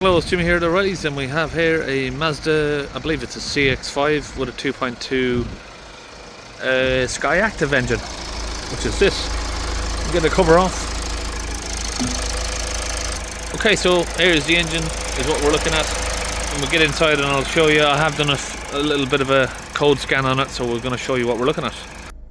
Hello, it's Jimmy here at the Rise, and we have here a Mazda, I believe it's a CX-5 with a 2.2 Skyactiv engine, which is this. I'm going to cover off. Okay, so here's the engine, is what we're looking at. And we'll get inside and I'll show you. I have done a little bit of a code scan on it, so we're going to show you what we're looking at.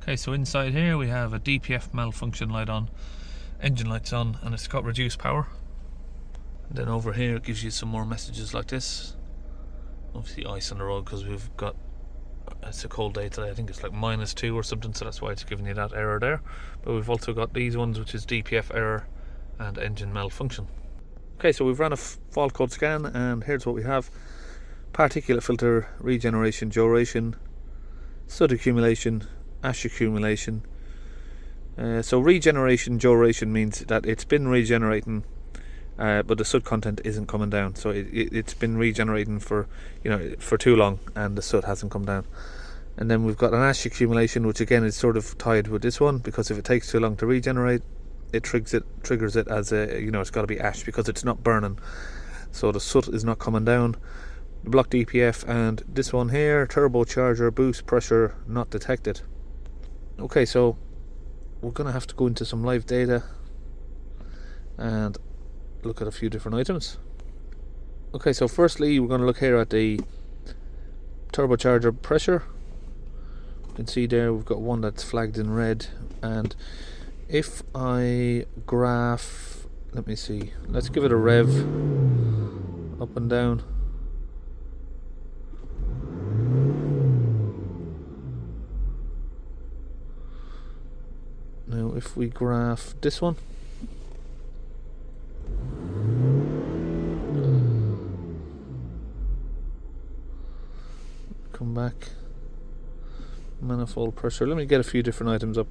Okay, so inside here we have a DPF malfunction light on, engine lights on, and it's got reduced power. And then over here it gives you some more messages like this. Obviously ice on the road because we've got, it's a cold day today. I think it's like -2 or something, so that's why it's giving you that error there. But we've also got these ones, which is DPF error and engine malfunction. Okay, so we've run a fault code scan, and here's what we have: particulate filter, regeneration, duration, soot accumulation, ash accumulation. So regeneration, duration means that it's been regenerating, but the soot content isn't coming down. So it's been regenerating for for too long, and the soot hasn't come down. And then we've got an ash accumulation, which again is sort of tied with this one, because if it takes too long to regenerate, it triggers it as a it's got to be ash because it's not burning, so the soot is not coming down. The block DPF, and this one here, turbocharger, boost pressure not detected. Okay, so we're gonna have to go into some live data and look at a few different items. Okay, so firstly we're going to look here at the turbocharger pressure. You can see there we've got one that's flagged in red, and if I graph, let me see, let's give it a rev up and down. Now if we graph this one, come back, manifold pressure, let me get a few different items up.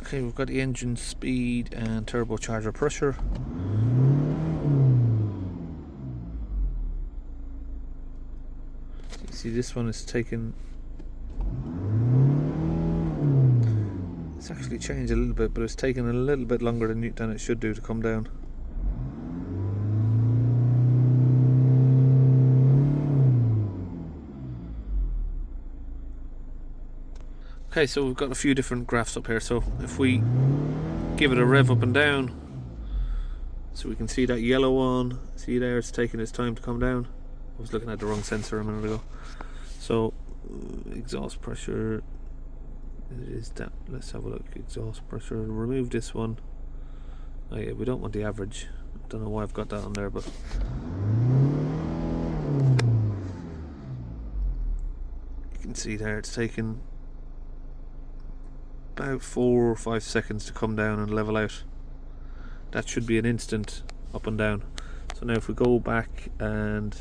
Okay, we've got the engine speed and turbocharger pressure. You see this one is taking, it's actually changed a little bit, but it's taking a little bit longer than it should do to come down. Okay, so we've got a few different graphs up here. So if we give it a rev up and down, so we can see that yellow one, see there, it's taking its time to come down. I was looking at the wrong sensor a minute ago. So exhaust pressure is that, let's have a look. Exhaust pressure, remove this one. Oh yeah, we don't want the average. I don't know why I've got that on there, but you can see there it's taking about 4 or 5 seconds to come down and level out. That should be an instant up and down. So now if we go back and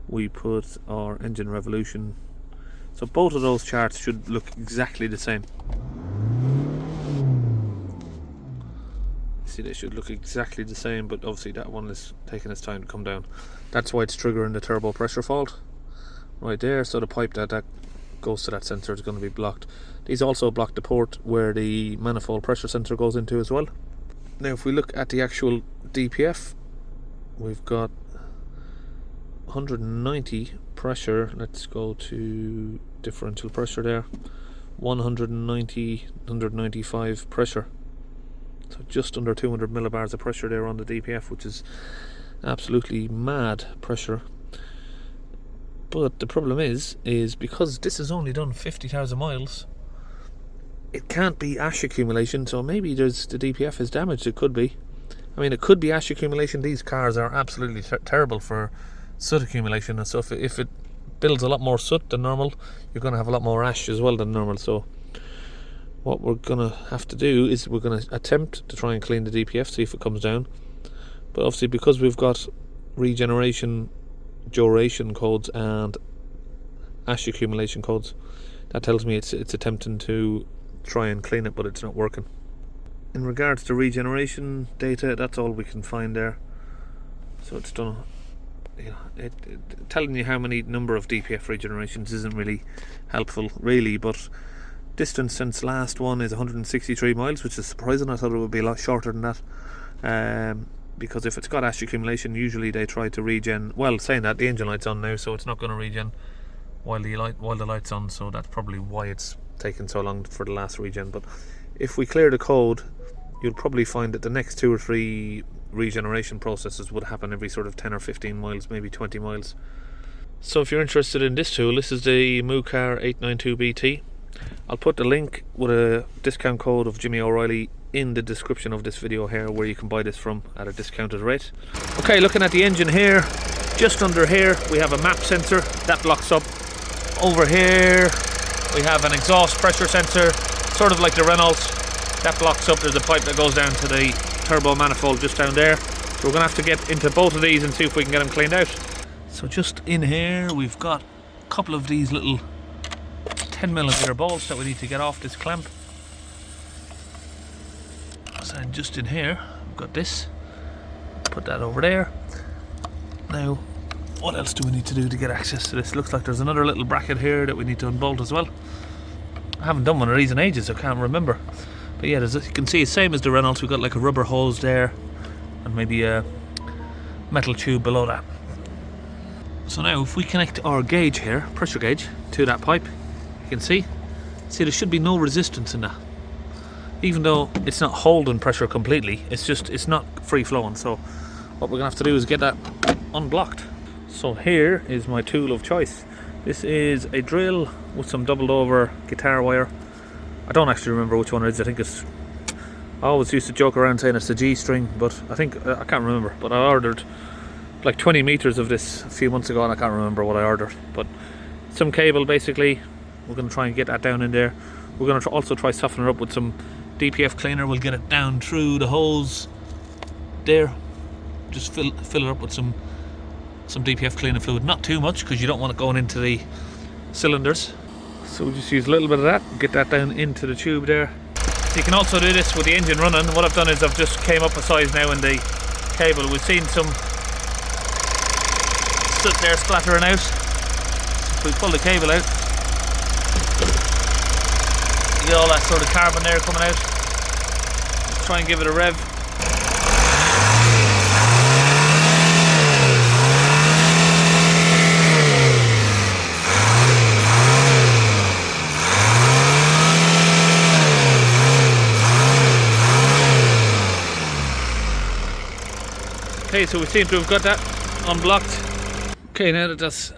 we put our engine revolution, so both of those charts should look exactly the same. See, they should look exactly the same, but obviously that one is taking its time to come down. That's why it's triggering the turbo pressure fault right there. So the pipe that goes to that sensor is going to be blocked. These also block the port where the manifold pressure sensor goes into as well. Now if we look at the actual DPF, we've got 190 pressure. Let's go to differential pressure there. 190, 195 pressure. So just under 200 millibars of pressure there on the DPF, which is absolutely mad pressure. But the problem is because this has only done 50,000 miles, it can't be ash accumulation. So maybe the DPF is damaged. It could be. I mean, it could be ash accumulation. These cars are absolutely terrible for soot accumulation and stuff. If it builds a lot more soot than normal, you're going to have a lot more ash as well than normal. So what we're going to have to do is we're going to attempt to try and clean the DPF, see if it comes down. But obviously because we've got regeneration, duration codes and ash accumulation codes, that tells me it's attempting to try and clean it, but it's not working. In regards to regeneration data, that's all we can find there. So it's done, telling you how many number of DPF regenerations isn't really helpful really, but Distance since last one is 163 miles, which is surprising. I thought it would be a lot shorter than that. Because if it's got ash accumulation, usually they try to regen. Well, saying that, the engine light's on now, so it's not going to regen while the light's on, so that's probably why it's taken so long for the last regen. But if we clear the code, you'll probably find that the next 2 or 3 regeneration processes would happen every sort of 10 or 15 miles, maybe 20 miles. So if you're interested in this tool, this is the Moocar 892BT. I'll put the link with a discount code of Jimmy O'Reilly in the description of this video here, where you can buy this from at a discounted rate. Okay, looking at the engine here, just under here we have a map sensor that blocks up. Over here we have an exhaust pressure sensor, sort of like the Renault, that blocks up. There's a pipe that goes down to the turbo manifold just down there. So we're going to have to get into both of these and see if we can get them cleaned out. So just in here we've got a couple of these little 10mm bolts that we need to get off this clamp. So just in here we've got this, put that over there. Now what else do we need to do to get access to this? Looks like there's another little bracket here that we need to unbolt as well. I haven't done one of these in ages, I can't remember. But yeah, as you can see, it's same as the Renault. We've got like a rubber hose there and maybe a metal tube below that. So now if we connect our gauge here, pressure gauge, to that pipe, you can see there should be no resistance in that. Even though it's not holding pressure completely, it's not free flowing. So what we're gonna have to do is get that unblocked. So here is my tool of choice. This is a drill with some doubled over guitar wire. I don't actually remember which one it is. I always used to joke around saying it's a G string, but I can't remember. But I ordered like 20 meters of this a few months ago and I can't remember what I ordered. But some cable basically. We're going to try and get that down in there. We're going to also try soften it up with some DPF cleaner. We'll get it down through the hose there. Just fill it up with some DPF cleaner fluid. Not too much, because you don't want it going into the cylinders. So we'll just use a little bit of that, get that down into the tube there. So you can also do this with the engine running. What I've done is I've just came up a size now in the cable. We've seen some soot there splattering out. If we pull the cable out, you get all that sort of carbon there coming out. Let's try and give it a rev. Okay, so we seem to have got that unblocked. Okay, now that that's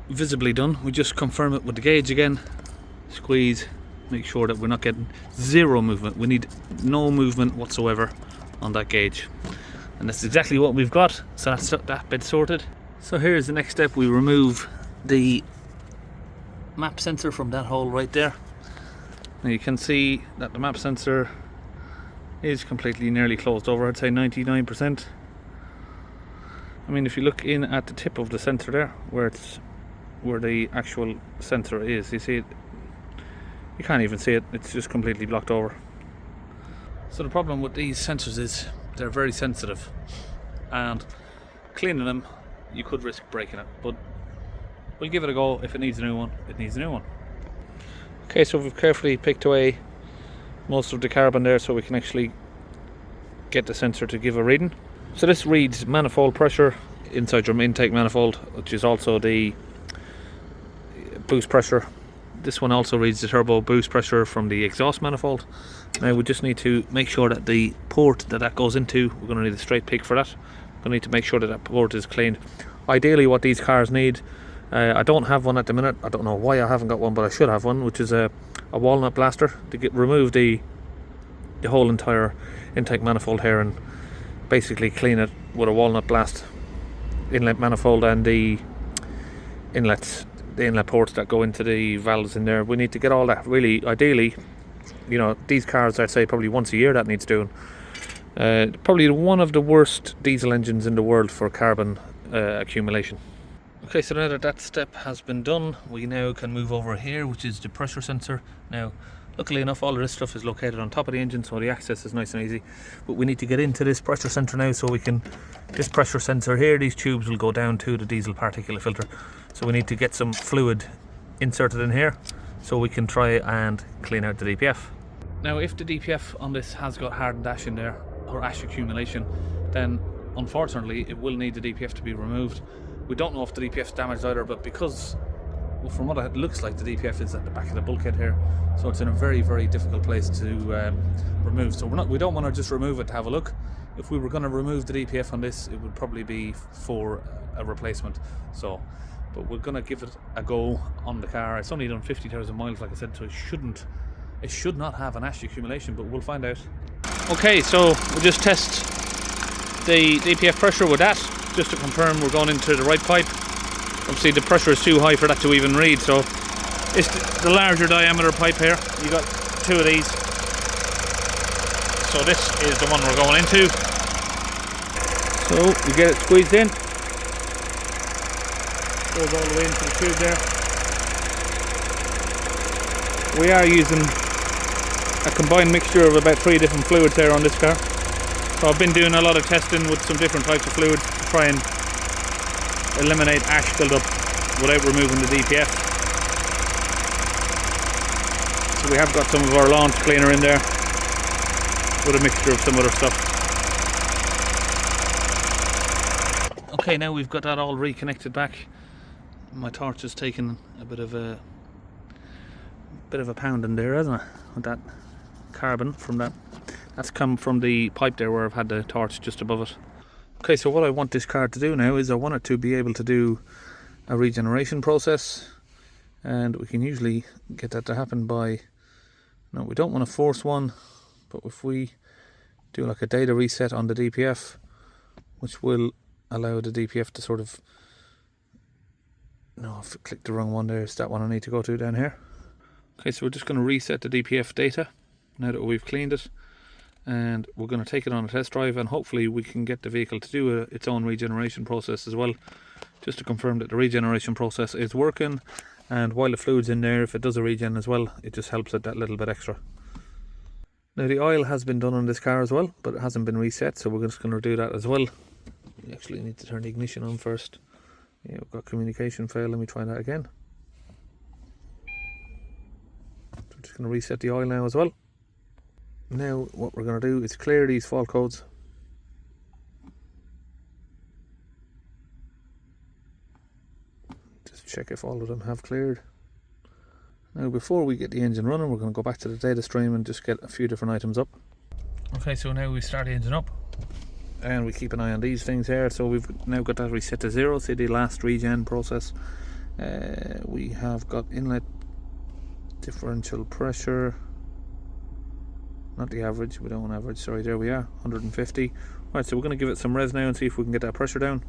visibly done, we just confirm it with the gauge again. Squeeze, make sure that we're not getting zero movement. We need no movement whatsoever on that gauge. And that's exactly what we've got, so that's that bit sorted. So here's the next step. We remove the map sensor from that hole right there. Now you can see that the map sensor is completely nearly closed over. I'd say 99%. I mean, if you look in at the tip of the sensor there, where the actual sensor is, you see it, you can't even see it, it's just completely blocked over. So the problem with these sensors is they're very sensitive, and cleaning them you could risk breaking it, but we'll give it a go. If it needs a new one, it needs a new one. Okay, so we've carefully picked away most of the carbon there so we can actually get the sensor to give a reading. So this reads manifold pressure inside your intake manifold, which is also the boost pressure. This one also reads the turbo boost pressure from the exhaust manifold. Now we just need to make sure that the port that goes into, we're going to need a straight pick for that. We're going to need to make sure that port is cleaned. Ideally what these cars need, I don't have one at the minute, I don't know why I haven't got one, but I should have one, which is a walnut blaster to remove the whole entire intake manifold here and basically clean it with a walnut blast. Inlet manifold and the inlet ports that go into the valves in there. We need to get all that. Really, ideally, you know, these cars, I'd say probably once a year that needs doing. Probably one of the worst diesel engines in the world for carbon accumulation. Okay, so now that that step has been done, we now can move over here, which is the pressure sensor. Now, luckily enough, all of this stuff is located on top of the engine, so the access is nice and easy. But we need to get into this pressure sensor now, so we can, this pressure sensor here, these tubes will go down to the diesel particulate filter. So we need to get some fluid inserted in here. so we can try and clean out the DPF. Now if the DPF on this has got hardened ash in there, or ash accumulation, then unfortunately it will need the DPF to be removed. We don't know if the DPF is damaged either, but because, well, from what it looks like, the DPF is at the back of the bulkhead here, so it's in a very, very difficult place to remove. So we don't want to just remove it to have a look. If we were going to remove the DPF on this, it would probably be for a replacement. So, but we're going to give it a go on the car. It's only done 50,000 miles, like I said, so it should not have an ash accumulation, but we'll find out. Okay, so we'll just test the DPF pressure with that, just to confirm we're going into the right pipe. Obviously the pressure is too high for that to even read, so it's the larger diameter pipe here. You got two of these, so this is the one we're going into. So you get it squeezed in, goes all the way into the tube there. We are using a combined mixture of about 3 different fluids there on this car. So I've been doing a lot of testing with some different types of fluids to try and eliminate ash buildup without removing the DPF. So we have got some of our launch cleaner in there with a mixture of some other stuff. Okay, now we've got that all reconnected back. My torch has taken a bit of a pounding there, hasn't it? With that carbon from that. That's come from the pipe there where I've had the torch just above it. Okay, so what I want this car to do now is I want it to be able to do a regeneration process, and we can usually get that to happen by, no, we don't want to force one, but if we do like a data reset on the DPF, which will allow the DPF to sort of, no, I've clicked the wrong one there, it's that one I need to go to down here. Okay, so we're just going to reset the DPF data now that we've cleaned it, and we're going to take it on a test drive, and hopefully we can get the vehicle to do its own regeneration process as well, just to confirm that the regeneration process is working. And while the fluid's in there, if it does a regen as well, it just helps it that little bit extra. Now the oil has been done on this car as well, but it hasn't been reset, so we're just going to do that as well. We actually need to turn the ignition on first. Yeah, we've got communication fail. Let me try that again. So I'm just going to reset the oil now as well. Now what we're going to do is clear these fault codes. Just check if all of them have cleared. Now before we get the engine running, we're going to go back to the data stream and just get a few different items up. Okay, so now we start the engine up and we keep an eye on these things here. So we've now got that reset to 0, see the last regen process. We have got inlet differential pressure, not the average, we don't want average, sorry, there we are, 150. Right, so we're going to give it some revs now and see if we can get that pressure down.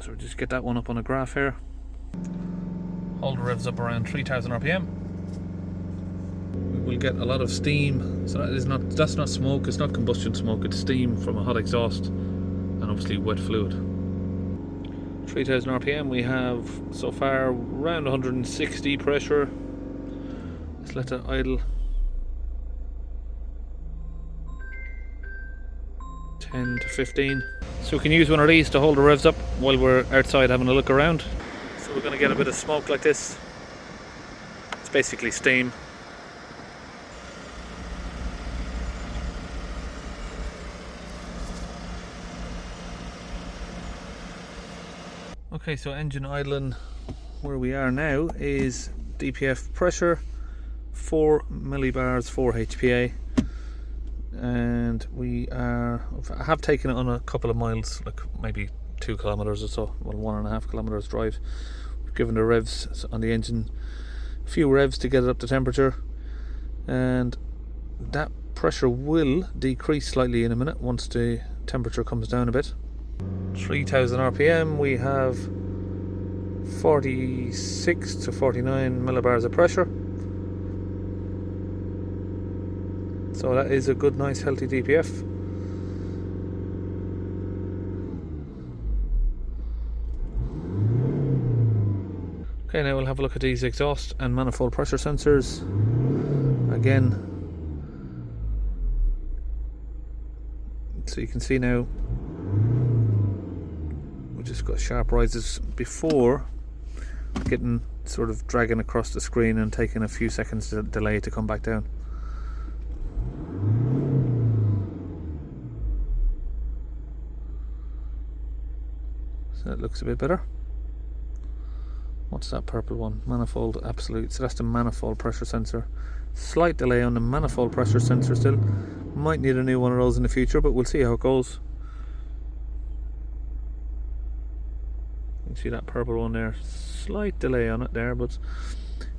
So we'll just get that one up on a graph here. Hold the revs up around 3000 RPM. We will get a lot of steam, so that's not smoke, it's not combustion smoke, it's steam from a hot exhaust and obviously wet fluid. 3000 RPM, we have so far around 160 pressure. Let's let it idle. 10 to 15. So we can use one of these to hold the revs up while we're outside having a look around. So we're going to get a bit of smoke like this. It's basically steam. Okay, so engine idling, where we are now is DPF pressure 4 millibars 4 HPA, and I have taken it on a couple of miles, like maybe 2 kilometers or so, well 1.5 kilometers drive. We've given the revs on the engine a few revs to get it up to temperature, and that pressure will decrease slightly in a minute once the temperature comes down a bit. 3000 RPM, we have 46 to 49 millibars of pressure. So that is a good, nice, healthy DPF. Okay, now we'll have a look at these exhaust and manifold pressure sensors. Again, so you can see now we just got sharp rises before getting sort of dragging across the screen and taking a few seconds to delay to come back down. So it looks a bit better. What's that purple one? Manifold absolute. So that's the manifold pressure sensor. Slight delay on the manifold pressure sensor still. Might need a new one of those in the future, but we'll see how it goes. You can see that purple one there. Slight delay on it there, but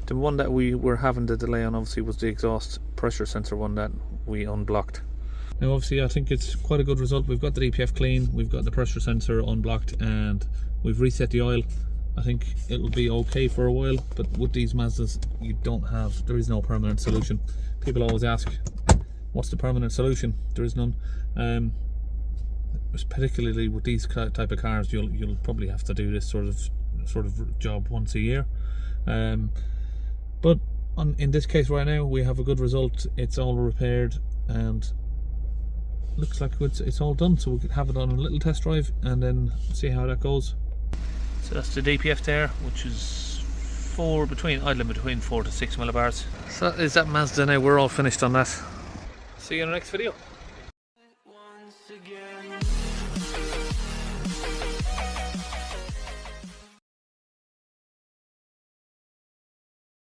the one that we were having the delay on obviously was the exhaust pressure sensor one that we unblocked. Now obviously I think it's quite a good result. We've got the DPF clean, we've got the pressure sensor unblocked, and we've reset the oil. I think it'll be okay for a while, but with these Mazdas there is no permanent solution. People always ask, what's the permanent solution? There is none. Particularly with these type of cars, you'll probably have to do this sort of job once a year. But in this case right now, we have a good result. It's all repaired and looks like it's all done. So we could have it on a little test drive and then see how that goes. So that's the DPF there, which is idling between 4 to 6 millibars. So is that Mazda now. We're all finished on that. See you in the next video.